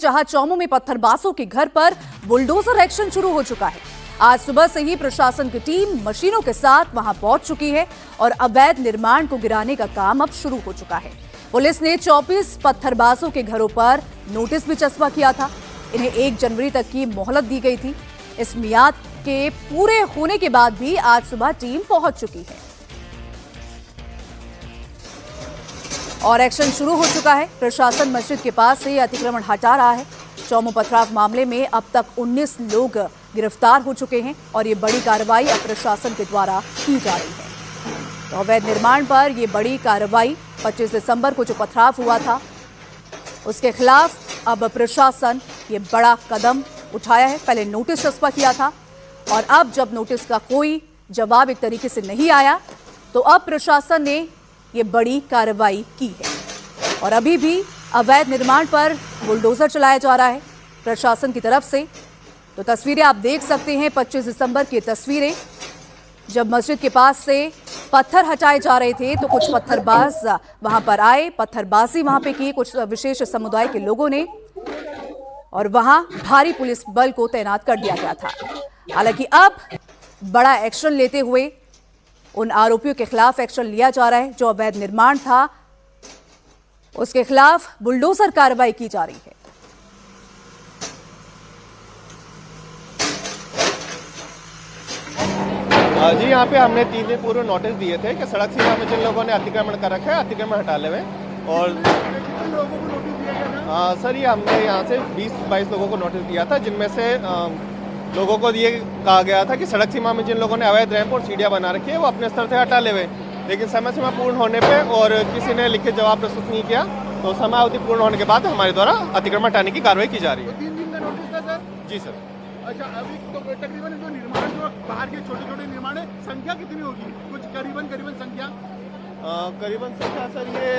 जहां चौमू में पत्थरबाजों के घर पर बुलडोजर एक्शन शुरू हो चुका है। आज सुबह से ही प्रशासन की टीम मशीनों के साथ वहां पहुंच चुकी है और अवैध निर्माण को गिराने का काम अब शुरू हो चुका है। पुलिस ने 24 पत्थरबाजों के घरों पर नोटिस भी चस्पा किया था। इन्हें 1 जनवरी तक की मोहलत दी गई थी। इस मियाद के पूरे होने के बाद भी आज सुबह टीम पहुंच चुकी है और एक्शन शुरू हो चुका है। प्रशासन मस्जिद के पास से अतिक्रमण हटा रहा है। चौमू पथराव मामले में अब तक 19 लोग गिरफ्तार हो चुके हैं और ये बड़ी कार्रवाई अब प्रशासन के द्वारा की जा रही है। तो अवैध निर्माण पर ये बड़ी कार्रवाई 25 दिसंबर को जो पथराव हुआ था उसके खिलाफ अब प्रशासन ये बड़ा कदम उठाया है। पहले नोटिस चस्पा किया था और अब जब नोटिस का कोई जवाब एक तरीके से नहीं आया तो अब प्रशासन ने ये बड़ी कार्रवाई की है और अभी भी अवैध निर्माण पर बुलडोजर चलाया जा रहा है प्रशासन की तरफ से। तो तस्वीरें आप देख सकते हैं 25 दिसंबर की तस्वीरें, जब मस्जिद के पास से पत्थर हटाए जा रहे थे तो कुछ पत्थरबाज वहां पर आए, पत्थरबाजी वहां पे की कुछ विशेष समुदाय के लोगों ने और वहां भारी पुलिस बल को तैनात कर दिया गया था। हालांकि अब बड़ा एक्शन लेते हुए उन आरोपियों के खिलाफ एक्शन लिया जा रहा है। जो अवैध निर्माण था उसके खिलाफ बुलडोजर कार्रवाई की जा रही है। जी, यहाँ पे हमने 3 दिन पूर्व नोटिस दिए थे कि सड़क सीमा में जिन लोगों ने अतिक्रमण कर रखा है अतिक्रमण हटा ले। और सर, ये हमने यहाँ से 20-22 लोगों को नोटिस दिया था, जिनमें से लोगों को ये कहा गया था कि सड़क सीमा में जिन लोगों ने अवैध रैंप और सीढ़ियाँ बना रखी है वो अपने स्तर से हटा ले। लेकिन समय सीमा पूर्ण होने पे और किसी ने लिखित जवाब प्रस्तुत नहीं किया तो समय अवधि पूर्ण होने के बाद हमारे द्वारा अतिक्रमण हटाने की कार्रवाई की जा रही है। 3 दिन का नोटिस था सर? जी सर। अच्छा, अभी तो तकरीबन जो निर्माण जो बाहर के छोटे छोटे निर्माण है, संख्या कितनी होगी? कुछ करीबन संख्या? करीबन संख्या सर ये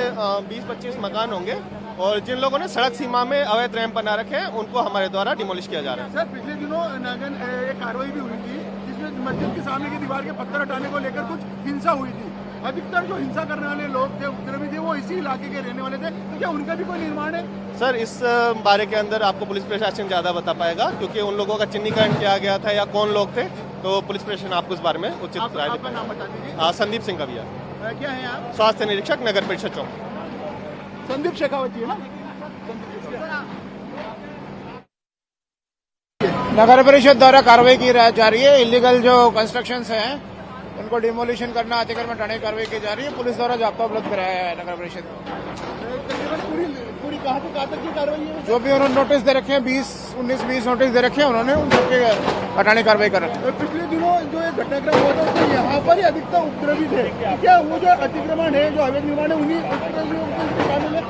20-25 मकान होंगे और जिन लोगों ने सड़क सीमा में अवैध रैंप बना रखे हैं उनको हमारे द्वारा डिमोलिश किया जा रहा है। सर, पिछले दिनों नागन एक कार्रवाई भी हुई थी जिसमें मस्जिद के सामने की दीवार के पत्थर हटाने को लेकर कुछ हिंसा हुई थी। अधिकतर जो हिंसा करने वाले लोग थे, उपद्रवी थे, वो इसी इलाके के रहने वाले थे। तो क्या उनका भी कोई निर्माण है? सर, इस बारे के अंदर आपको पुलिस प्रशासन ज्यादा बता पाएगा क्योंकि उन लोगों का चिन्हीकरण किया गया था या कौन लोग थे, तो पुलिस प्रशासन आपको इस बारे में उचित राय आपका नाम बता दीजिए। संदीप सिंह कविया। क्या है आप? स्वास्थ्य निरीक्षक, नगर परिषद चौक। संदीप शेखावत जी है ना? नगर परिषद द्वारा कार्रवाई की जा रही है। इलीगल जो कंस्ट्रक्शंस हैं उनको डिमोलिशन करना, अतिक्रमण हटाने की कार्रवाई की जा रही है। पुलिस द्वारा जाब्ता उपलब्ध कराया है नगर परिषद। पूरी कहाँ तक की कार्रवाई है? जो भी उन्होंने नोटिस दे रखे हैं 19-20 नोटिस दे रखे हैं उन्होंने, उन सबके हटाने की कार्रवाई कर रखी है। पिछले दिनों जो एक घटनाक्रम हुआ था तो यहाँ पर ही अधिकतर उपद्रवी थे। क्या वो जो अतिक्रमण है, जो अवैध निर्माण है, उन्हीं उपद्रवियों के शामिल है?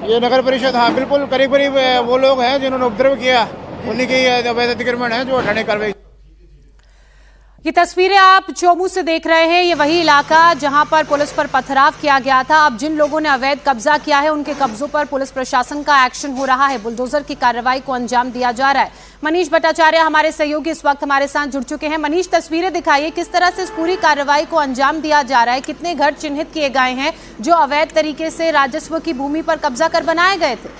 ये नगर परिषद, हाँ बिल्कुल, करीब वो लोग हैं जिन्होंने उपद्रव किया, उन्हीं के अवैध अतिक्रमण है जो हटाने की कार्रवाई। ये तस्वीरें आप चौमू से देख रहे हैं। ये वही इलाका जहां पर पुलिस पर पथराव किया गया था। अब जिन लोगों ने अवैध कब्जा किया है उनके कब्जों पर पुलिस प्रशासन का एक्शन हो रहा है। बुलडोजर की कार्रवाई को अंजाम दिया जा रहा है। मनीष भट्टाचार्य हमारे सहयोगी इस वक्त हमारे साथ जुड़ चुके हैं। मनीष, तस्वीरें दिखाइए, किस तरह से इस पूरी कार्रवाई को अंजाम दिया जा रहा है? कितने घर चिन्हित किए गए हैं जो अवैध तरीके से राजस्व की भूमि पर कब्जा कर बनाए गए थे?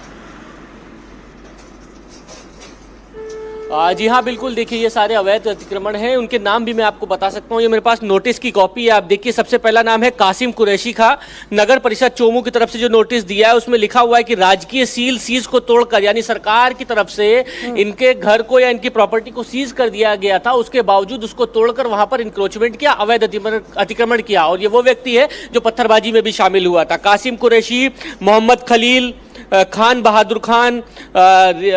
जी हाँ, बिल्कुल। देखिए, ये सारे अवैध अतिक्रमण हैं, उनके नाम भी मैं आपको बता सकता हूँ। ये मेरे पास नोटिस की कॉपी है, आप देखिए। सबसे पहला नाम है कासिम कुरैशी का। नगर परिषद चौमू की तरफ से जो नोटिस दिया है उसमें लिखा हुआ है कि राजकीय सीज को तोड़कर, यानी सरकार की तरफ से इनके घर को या इनकी प्रॉपर्टी को सीज कर दिया गया था, उसके बावजूद उसको तोड़कर वहां पर इंक्रोचमेंट किया, अवैध अतिक्रमण किया। और ये वो व्यक्ति है जो पत्थरबाजी में भी शामिल हुआ था। कासिम कुरैशी, मोहम्मद खलील, खान बहादुर खान,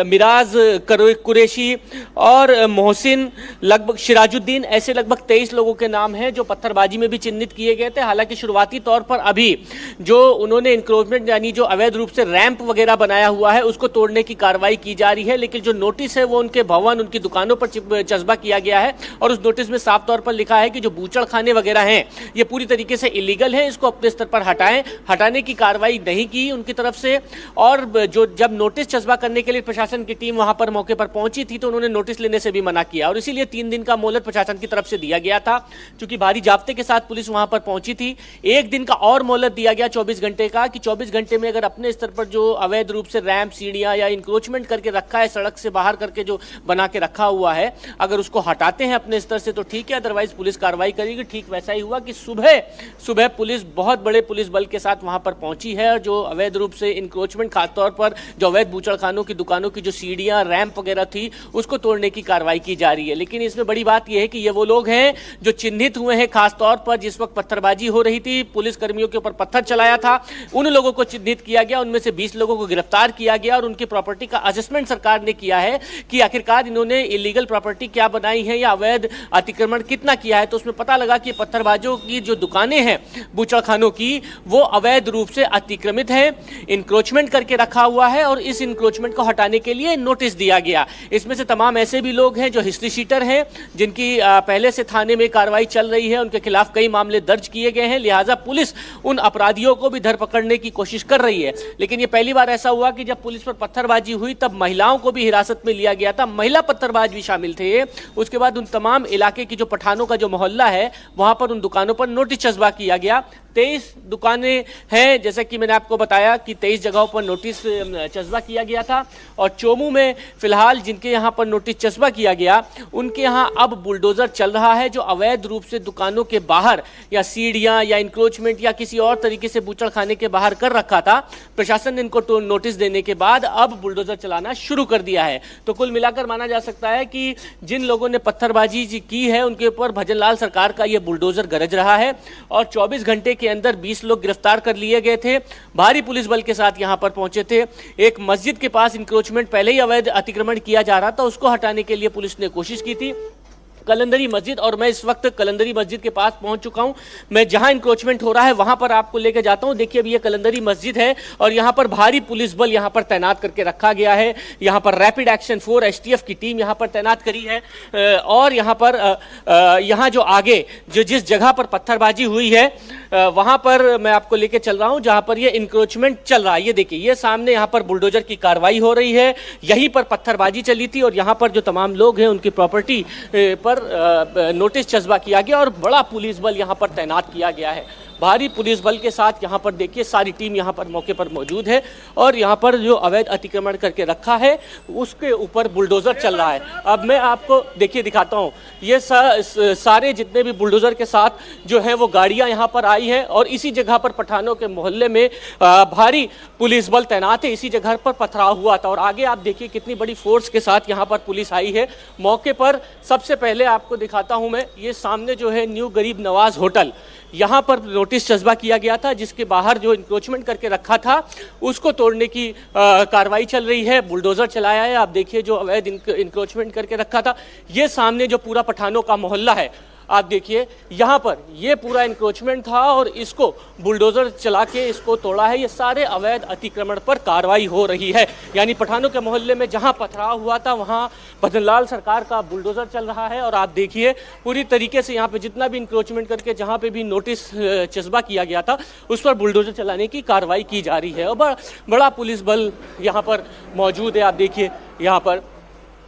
मिराज कुरैशी और मोहसिन, लगभग सिराजुद्दीन, ऐसे लगभग 23 लोगों के नाम हैं जो पत्थरबाजी में भी चिन्हित किए गए थे। हालांकि शुरुआती तौर पर अभी जो उन्होंने इंक्रोचमेंट यानी जो अवैध रूप से रैंप वगैरह बनाया हुआ है उसको तोड़ने की कार्रवाई की जा रही है। लेकिन जो नोटिस है वो उनके भवन, उनकी दुकानों पर चस्पा किया गया है और उस नोटिस में साफ तौर पर लिखा है कि जो बूचड़ खाने वगैरह हैं ये पूरी तरीके से इलीगल है, इसको अपने स्तर पर हटाएं। हटाने की कार्रवाई नहीं की उनकी तरफ से और जो जब नोटिस चस्पा करने के लिए प्रशासन की टीम वहां पर मौके पर पहुंची थी तो उन्होंने नोटिस लेने से भी मना किया और इसीलिए 3 दिन का मोहलत प्रशासन की तरफ से दिया गया था। क्योंकि भारी जाब्ते के साथ पुलिस वहां पर पहुंची थी, 1 दिन का और मोहलत दिया गया 24 घंटे का, कि 24 घंटे में अगर अपने स्तर पर जो अवैध रूप से रैंप, सीढ़ियां या इंक्रोचमेंट करके रखा है, सड़क से बाहर करके जो बना के रखा हुआ है, अगर उसको हटाते हैं अपने स्तर से तो ठीक है, अदरवाइज पुलिस कार्रवाई करेगी। ठीक वैसा ही हुआ कि सुबह पुलिस बहुत बड़े पुलिस बल के साथ वहां पर पहुंची है और जो अवैध रूप से इंक्रोचमेंट, खासतौर पर जो अवैध बूचड़खानों की दुकानों की जो सीढ़ियां, रैंप वगैरह थी, उसको तोड़ने की कार्रवाई की जा रही है। लेकिन इसमें बड़ी बात यह है कि ये वो लोग हैं जो चिन्हित हुए हैं, खासतौर पर जिस वक्त पत्थरबाजी हो रही थी, पुलिस कर्मियों के ऊपर पत्थर चलाया था, उन लोगों को चिन्हित किया गया, उनमें से 20 लोगों को गिरफ्तार किया गया और उनकी प्रॉपर्टी का असेसमेंट सरकार ने किया है कि आखिरकार इन्होंने इलीगल प्रॉपर्टी क्या बनाई है या अवैध अतिक्रमण कितना किया है। तो उसमें पता लगा कि पत्थरबाजों की जो दुकानें हैं बूचड़खानों की, वो अवैध रूप से अतिक्रमित है, इंक्रोचमेंट करके रखा हुआ है और इस इंक्रोचमेंट को हटाने के लिए नोटिस दिया गया। इसमें से तमाम ऐसे भी लोग हैं जो हिस्ट्री शीटर हैं, जिनकी पहले से थाने में कार्रवाई चल रही है, उनके खिलाफ कई मामले दर्ज किए गए हैं, लिहाजा पुलिस उन अपराधियों को भी धर पकड़ने की कोशिश कर रही है। लेकिन ये पहली बार ऐसा हुआ कि जब पुलिस पर पत्थरबाजी हुई तब महिलाओं को भी हिरासत में लिया गया था, महिला पत्थरबाज भी शामिल थे। उसके बाद उन तमाम इलाके की जो पठानों का जो मोहल्ला है वहां पर उन दुकानों पर नोटिस चस्पा किया गया। 23 दुकानें हैं, जैसा कि मैंने आपको बताया कि 23 जगहों पर नोटिस चस्पा किया गया था और चोमू में फिलहाल जिनके यहाँ पर नोटिस चस्पा किया गया उनके यहाँ अब बुलडोजर चल रहा है, जो अवैध रूप से दुकानों के बाहर या सीढ़ियाँ या इंक्रोचमेंट या किसी और तरीके से बूचड़खाने के बाहर कर रखा था। प्रशासन ने इनको नोटिस देने के बाद अब बुलडोजर चलाना शुरू कर दिया है। तो कुल मिलाकर माना जा सकता है कि जिन लोगों ने पत्थरबाजी की है उनके ऊपर भजनलाल सरकार का ये बुलडोजर गरज रहा है और 24 घंटे के अंदर 20 लोग गिरफ्तार कर लिए गए थे, भारी पुलिस बल के साथ यहां पर पहुंचे थे। एक मस्जिद के पास इंक्रोचमेंट पहले ही अवैध अतिक्रमण किया जा रहा था, उसको हटाने के लिए पुलिस ने कोशिश की थी। कलंदरी मस्जिद, और मैं इस वक्त कलंदरी मस्जिद के पास पहुंच चुका हूं। मैं जहां इंक्रोचमेंट हो रहा है वहां पर आपको लेकर जाता हूं। देखिए अभी ये कलंदरी मस्जिद है और यहां पर भारी पुलिस बल यहां पर तैनात करके रखा गया है। यहां पर रैपिड एक्शन 4 एसटीएफ की टीम यहां पर तैनात करी है और यहां पर यहां जो आगे जो जिस जगह पर पत्थरबाजी हुई है वहां पर मैं आपको लेके चल रहा हूं जहां पर ये इंक्रोचमेंट चल रहा है। ये देखिए ये सामने यहां पर बुलडोजर की कार्रवाई हो रही है, यहीं पर पत्थरबाजी चली थी और यहां पर जो तमाम लोग हैं उनकी प्रॉपर्टी पर नोटिस चस्पा किया गया और बड़ा पुलिस बल यहां पर तैनात किया गया है। भारी पुलिस बल के साथ यहाँ पर देखिए सारी टीम यहाँ पर मौके पर मौजूद है और यहाँ पर जो अवैध अतिक्रमण करके रखा है उसके ऊपर बुलडोजर चल रहा है। अब मैं आपको देखिए दिखाता हूँ, ये सारे जितने भी बुलडोजर के साथ जो है वो गाड़ियाँ यहाँ पर आई है और इसी जगह पर पठानों के मोहल्ले में भारी पुलिस बल तैनात है। इसी जगह पर पथराव हुआ था और आगे आप देखिए कितनी बड़ी फोर्स के साथ यहाँ पर पुलिस आई है मौके पर। सबसे पहले आपको दिखाता हूँ मैं, ये सामने जो है न्यू गरीब नवाज होटल, यहाँ पर नोटिस चस्पा किया गया था जिसके बाहर जो इंक्रोचमेंट करके रखा था उसको तोड़ने की कार्रवाई चल रही है। बुलडोजर चलाया है, आप देखिए जो अवैध इंक्रोचमेंट करके रखा था। ये सामने जो पूरा पठानों का मोहल्ला है आप देखिए यहाँ पर ये पूरा इंक्रोचमेंट था और इसको बुलडोजर चला के इसको तोड़ा है। ये सारे अवैध अतिक्रमण पर कार्रवाई हो रही है, यानी पठानों के मोहल्ले में जहाँ पथराव हुआ था वहाँ भजनलाल सरकार का बुलडोजर चल रहा है और आप देखिए पूरी तरीके से यहाँ पे जितना भी इंक्रोचमेंट करके जहाँ पे भी नोटिस चस्पा किया गया था उस पर बुलडोजर चलाने की कार्रवाई की जा रही है और बड़ा पुलिस बल यहाँ पर मौजूद है। आप देखिए यहाँ पर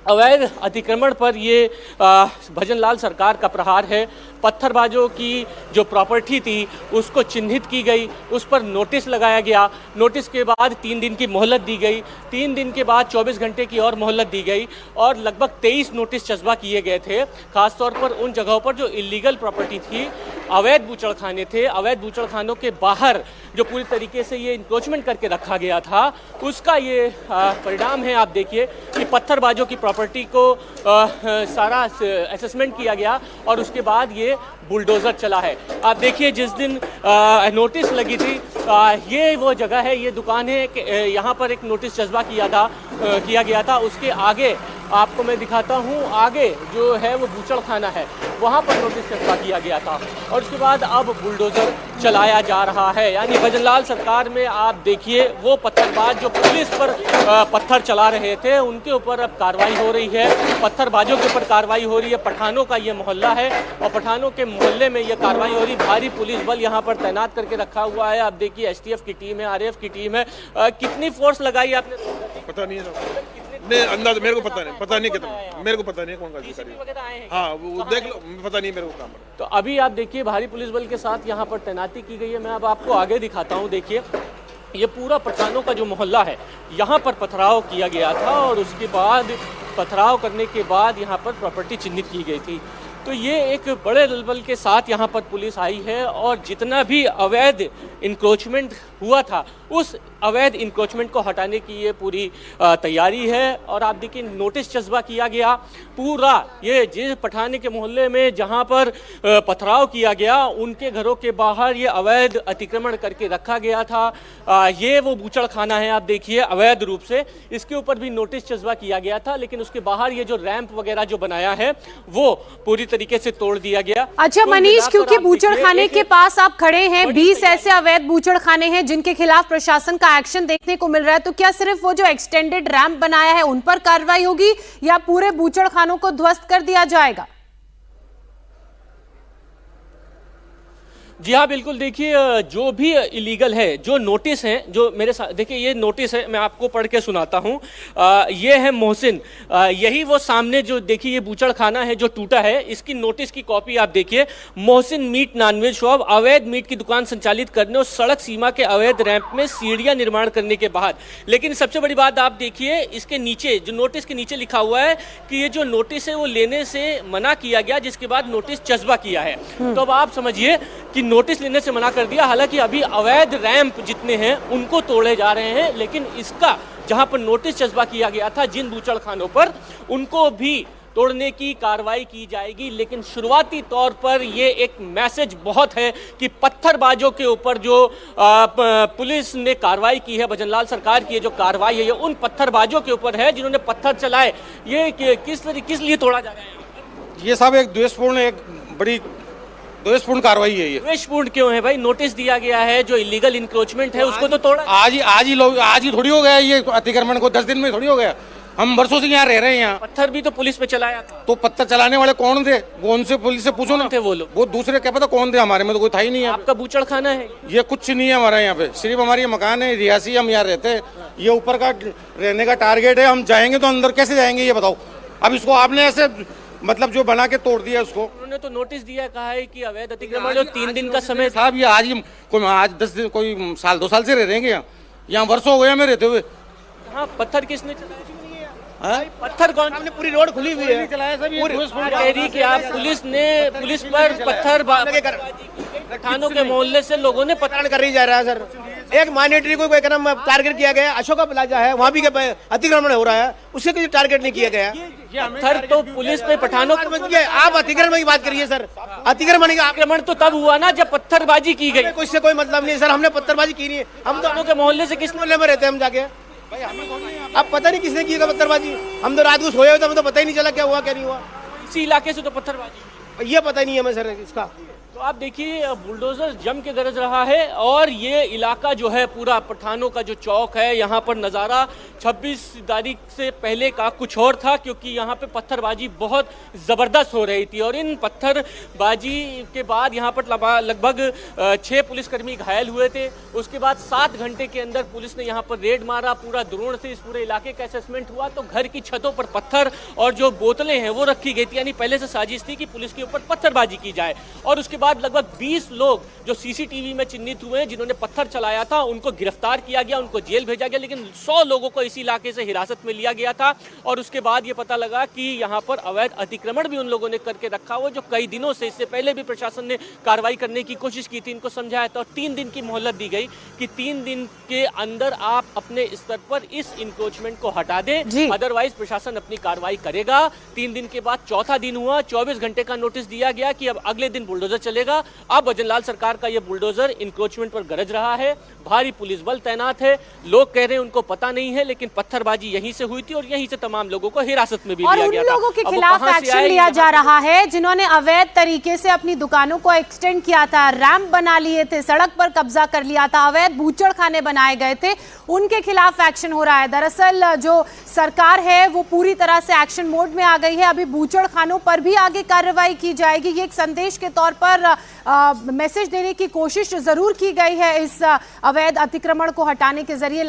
अवैध अतिक्रमण पर ये भजनलाल सरकार का प्रहार है। पत्थरबाजों की जो प्रॉपर्टी थी उसको चिन्हित की गई, उस पर नोटिस लगाया गया। नोटिस के बाद 3 दिन की मोहलत दी गई, 3 दिन के बाद 24 घंटे की और मोहलत दी गई और लगभग 23 नोटिस चस्पा किए गए थे। खासतौर पर उन जगहों पर जो इलीगल प्रॉपर्टी थी, अवैध बूचड़खाने थे, अवैध बूचड़खानों के बाहर जो पूरी तरीके से ये इंक्रोचमेंट करके रखा गया था उसका ये परिणाम है। आप देखिए कि पत्थरबाजों की प्रॉपर्टी को सारा असेसमेंट किया गया और उसके बाद ये बुलडोजर चला है। आप देखिए जिस दिन नोटिस लगी थी ये वो जगह है, ये दुकान है, यहाँ पर एक नोटिस चस्पा किया गया था। उसके आगे आपको मैं दिखाता हूँ आगे जो है वो बूचड़ खाना है, वहाँ पर नोटिस चस्पा किया गया था और उसके बाद अब बुलडोजर चलाया जा रहा है। यानी भजनलाल सरकार में आप देखिए वो पत्थरबाज जो पुलिस पर पत्थर चला रहे थे उनके ऊपर अब कार्रवाई हो रही है, पत्थरबाजों के ऊपर कार्रवाई हो रही है। पठानों का ये मोहल्ला है और पठानों के मोहल्ले में ये कार्रवाई हो रही, भारी पुलिस बल यहाँ पर तैनात करके रखा हुआ है। आप देखिए एसटीएफ की टीम है, आरएएफ की टीम है। कितनी फोर्स लगाई आपने? पता नहीं है, नहीं अंदाज मेरे को पता नहीं कितना, मेरे को पता नहीं कौन का अधिकारी है। हाँ वो देख लो, पता नहीं मेरे को काम। तो अभी आप देखिए भारी पुलिस बल के साथ यहाँ पर तैनाती की गई है। मैं अब आपको आगे दिखाता हूँ। देखिए ये पूरा पठानों का जो मोहल्ला है यहाँ पर पथराव किया गया था और उसके बाद पथराव करने के बाद यहाँ पर प्रॉपर्टी चिन्हित की गई थी। तो ये एक बड़े दलबल के साथ यहाँ पर पुलिस आई है और जितना भी अवैध इंक्रोचमेंट हुआ था उस अवैध इंक्रोचमेंट को हटाने की ये पूरी तैयारी है। और आप देखिए नोटिस चस्पा किया गया पूरा, ये जिस पठाने के मोहल्ले में जहाँ पर पथराव किया गया उनके घरों के बाहर ये अवैध अतिक्रमण करके रखा गया था। ये वो बूचड़ खाना है, आप देखिए अवैध रूप से इसके ऊपर भी नोटिस चस्पा किया गया था, लेकिन उसके बाहर ये जो रैंप वगैरह जो बनाया है वो पूरी तरीके से तोड़ दिया गया। अच्छा मनीष, क्योंकि बूचड़ खाने के पास आप खड़े हैं, 20 ऐसे अवैध बूचड़ खाने हैं जिनके खिलाफ प्रशासन का एक्शन देखने को मिल रहा है, तो क्या सिर्फ वो जो एक्सटेंडेड रैंप बनाया है उन पर कार्रवाई होगी या पूरे बूचड़ खानों को ध्वस्त कर दिया जाएगा? जी हाँ बिल्कुल, देखिए जो भी इलीगल है, जो नोटिस हैं, जो मेरे साथ देखिए ये नोटिस है, मैं आपको पढ़ के सुनाता हूँ। ये है मोहसिन, यही वो सामने जो देखिए ये बूचड़ खाना है जो टूटा है, इसकी नोटिस की कॉपी आप देखिए। मोहसिन मीट नॉनवेज शॉप, अवैध मीट की दुकान संचालित करने और सड़क सीमा के अवैध रैंप में सीढ़ियाँ निर्माण करने के बाद। लेकिन सबसे बड़ी बात आप देखिए इसके नीचे जो नोटिस के नीचे लिखा हुआ है कि ये जो नोटिस है वो लेने से मना किया गया, जिसके बाद नोटिस चस्पा किया है। तो अब आप समझिए कि नोटिस लेने से मना कर दिया। हालांकि अभी अवैध रैंप जितने हैं उनको तोड़े जा रहे हैं, लेकिन इसका जहां पर नोटिस चस्पा किया गया था जिन बूचड़ खानों पर, उनको भी तोड़ने की कार्रवाई की जाएगी। लेकिन शुरुआती तौर पर ये एक मैसेज बहुत है कि पत्थरबाजों के ऊपर जो पुलिस ने कार्रवाई की है, भजनलाल सरकार की जो कार्रवाई है, ये उन पत्थरबाजों के ऊपर है जिन्होंने पत्थर चलाए। ये किस लिए तोड़ा जा रहा है? ये सब एक द्वेषपूर्ण, एक बड़ी द्वेषपूर्ण कार्रवाई है। ये द्वेषपूर्ण क्यों है भाई? नोटिस दिया गया है, जो इलीगल इंक्रोचमेंट है उसको तो तोड़ा। आज ही थोड़ी हो गया ये अतिक्रमण को, 10 दिन में थोड़ी हो गया। हम वर्षों से यहाँ रह रहे हैं। यहाँ पत्थर भी तो पुलिस पे चलाया था। तो पत्थर चलाने वाले कौन थे? वो उनसे पुलिस से पूछो ना। थे वो लोग? वो दूसरे क्या पता कौन थे, हमारे में तो कोई था ही नहीं है। आपका बूचड़ खाना है? ये कुछ नहीं है हमारा यहाँ पे, सिर्फ हमारी मकान है, रिहासी, हम यहाँ रहते हैं। ये ऊपर का रहने का टारगेट है, हम जाएंगे तो अंदर कैसे जाएंगे ये बताओ। अब इसको आपने ऐसे मतलब जो बना के तोड़ दिया उसको। उन्होंने तो नोटिस दिया, कहा है कि अवैध अतिक्रमण जो 3 दिन का समय साहब, ये आज ही आज 10 दिन, कोई साल 2 साल से रह रहे हैं यहाँ वर्षों हो गए हमें रहते हुए। हाँ, पत्थर किसने चलाया? पत्थर कौन? हमने पूरी रोड खुली हुई है। कि आप पुलिस पर पत्थर थानों के मोहल्ले से लोगों ने पत्थर कर ही जा रहा है सर। एक माइनॉरिटी को टारगेट किया गया, अशोका प्लाजा है वहाँ भी अतिक्रमण हो रहा है, उससे कोई टारगेट नहीं किया गया। पत्थर तो पुलिस पे पठानों आप अतिक्रमण की बात करिए सर। अतिक्रमण का आक्रमण तो तब हुआ ना जब पत्थरबाजी की गई। इससे कोई मतलब नहीं सर, हमने पत्थरबाजी की नहीं है। हम तो के मोहल्ले से किस मोहल्ले में रहते हैं हम जाके, अब पता नहीं किसने की पत्थरबाजी। हम तो रात को सोए हुए थे, हमें तो पता ही नहीं चला क्या हुआ क्या नहीं हुआ। इसी इलाके से तो पत्थरबाजी, ये पता नहीं है हमें सर इसका। तो आप देखिए बुलडोजर जम के गरज रहा है और ये इलाका जो है पूरा पठानों का जो चौक है, यहाँ पर नज़ारा 26 तारीख से पहले का कुछ और था, क्योंकि यहाँ पे पत्थरबाजी बहुत ज़बरदस्त हो रही थी। और इन पत्थरबाजी के बाद यहाँ पर लगभग 6 पुलिसकर्मी घायल हुए थे। उसके बाद 7 घंटे के अंदर पुलिस ने यहाँ पर रेड मारा, पूरा ड्रोन से इस पूरे इलाके का असेसमेंट हुआ, तो घर की छतों पर पत्थर और जो बोतलें हैं वो रखी गई थी। यानी पहले से साजिश थी कि पुलिस के ऊपर पत्थरबाजी की जाए। और उसके बाद लगभग 20 लोग जो सीसीटीवी में चिन्हित हुए हैं जिन्होंने पत्थर चलाया था, उनको गिरफ्तार किया गया, उनको जेल भेजा गया। लेकिन 100 लोगों को इसी इलाके से हिरासत में लिया गया था। और उसके बाद ये पता लगा कि यहाँ पर अवैध अतिक्रमण भी उन लोगों ने करके रखा हुआ, जो कई दिनों से, इससे पहले भी प्रशासन ने कार्रवाई करने की कोशिश की थी, इनको समझाया था। और 3 दिन की मोहलत दी गई कि 3 दिन के अंदर आप अपने स्तर पर इस इंक्रोचमेंट को हटा दें, अदरवाइज प्रशासन अपनी कार्रवाई करेगा। 3 दिन के बाद चौथा दिन हुआ, 24 घंटे का नोटिस दिया गया कि अब अगले दिन बुलडोजर चलेगा। अब भजनलाल सरकार का ये बुलडोजर इंक्रोचमेंट पर गरज रहा है, भारी पुलिस बल तैनात है। लोग कह रहे हैं उनको पता नहीं है, लेकिन पत्थरबाजी यहीं से हुई थी और यहीं से तमाम लोगों को हिरासत में भी लिया गया था। और उन लोगों के अब वो खिलाफ कहां से एक्शन आए, लिया जा रहा है जिन्होंने अवैध तरीके से अपनी दुकानों को एक्सटेंड किया था, रैंप बना लिए थे, सड़क पर कब्जा कर लिया था, अवैध बूचड़ खाने बनाए गए थे, उनके खिलाफ एक्शन हो रहा है। दरअसल जो सरकार है वो पूरी तरह से एक्शन मोड में आ गई है। अभी बूचड़ खानों पर भी आगे कार्रवाई की जाएगी। ये एक संदेश के तौर पर मैसेज देने की कोशिश जरूर की गई है इस अवैध अतिक्रमण को हटाने के जरिए।